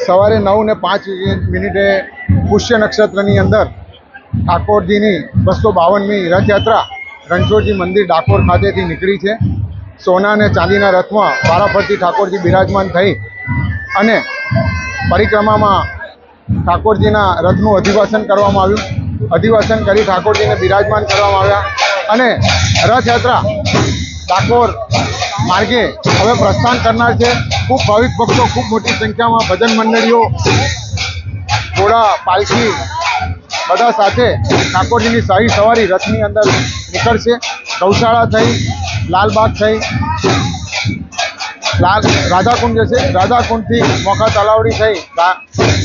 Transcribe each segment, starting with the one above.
સવારે 9:05 પુષ્ય નક્ષત્રની અંદર ઠાકોરજીની 252મી રથયાત્રા રણછોડજી મંદિર ડાકોર ખાતેથી નીકળી છે। સોના અને ચાંદીના રથમાં વારાફરતી ઠાકોરજી બિરાજમાન થઈ અને પરિક્રમામાં ઠાકોરજીના રથનું અધિવાસન કરવામાં આવ્યું। અધિવાસન કરી ઠાકોરજીને બિરાજમાન કરવામાં આવ્યા અને રથયાત્રા ડાકોર માર્ગે હવે પ્રસ્થાન કરનાર છે। ખૂબ ભાવિક ભક્તો ખૂબ મોટી સંખ્યામાં ભજન મંડળીઓ, ઘોડા, પાલખી બધા સાથે ઠાકોરજીની શાહી સવારી રથની અંદર નીકળશે। ગૌશાળા થઈ, લાલબાગ થઈ, રાધાકુંડ જશે, રાધાકુંડથી મોખા તલાવડી થઈ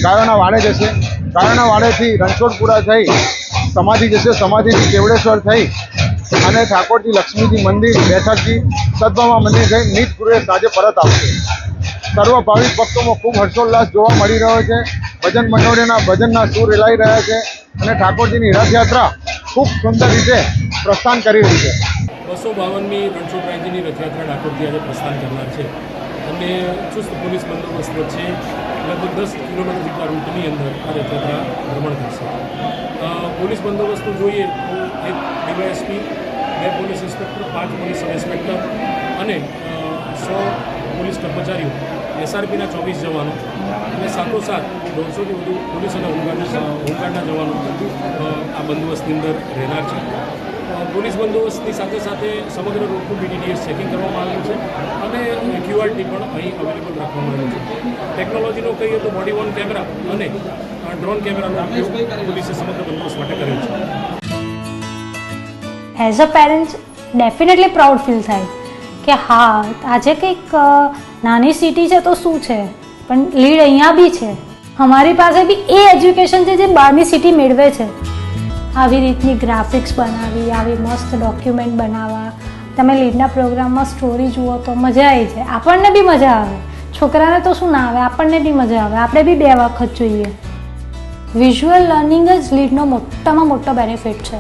ગાયોના વાડે જશે, ગાયોના વાડેથી રણછોડપુરા થઈ સમાધિ જશે, સમાધિથી કેવડેશ્વર થઈ અને ઠાકોરજી લક્ષ્મીજી મંદિર, બેઠકજી, સદભામા મંદિર થઈ નીચ ગૃહે સાંજે પરત આવશે। સર્વ ભાવિક ભક્તોમાં ખૂબ હર્ષોલ્લાસ જોવા મળી રહ્યો છે। ભજન મંડળીઓના ભજનના સૂર રેલાઈ રહ્યા છે અને ઠાકોરજીની રથયાત્રા ખૂબ સુંદર રીતે પ્રસ્થાન કરી રહી છે। 252મી રણછોડરાયજીની રથયાત્રા ડાકોરથી આજે પ્રસ્થાન કરનાર છે અને ચુસ્ત પોલીસ બંદોબસ્ત વચ્ચે લગભગ 10 કિલોમીટર જેટલા રૂટની અંદર આ રથયાત્રા ભ્રમણ કરશે। પોલીસ બંદોબસ્ત જોઈએ તો એક DYSP, 2 police inspector, 5 police sub inspector અને 100 પોલીસ કર્મચારીઓ, SRPના 24 જવાનો અને સાથોસાથ 150થી વધુ પોલીસ અને હોમગાર્ડના જવાનો આ બંદોબસ્તની અંદર રહેનાર છે। પોલીસ બંદોબસ્તની સાથે સાથે સમગ્ર રોડનું BTTS ચેકિંગ કરવામાં આવેલું છે અને QRT પણ અહીં અવેલેબલ રાખવામાં આવેલું છે। ટેકનોલોજીનો કહીએ તો બોડી વોર્ન કેમેરા અને ડ્રોન કેમેરાનો ઉપયોગ પોલીસે સમગ્ર બંદોબસ્ત માટે કર્યો છે। As a parents definitely proud feel થાય કે હા, આજે કંઈક નાની સિટી છે તો શું છે, પણ લીડ અહીંયા બી છે, અમારી પાસે બી એ એજ્યુકેશન છે જે બહારની સિટી મેળવે છે। આવી રીતની ગ્રાફિક્સ બનાવી, આવી મસ્ત ડોક્યુમેન્ટ બનાવવા, તમે લીડના પ્રોગ્રામમાં સ્ટોરી જુઓ તો મજા આવી જાય, આપણને બી મજા આવે, છોકરાને તો શું ના આવે, આપણને બી મજા આવે, આપણે બી 2 વખત જોઈએ। વિઝ્યુઅલ લર્નિંગ જ લીડનો મોટામાં મોટો બેનિફિટ છે।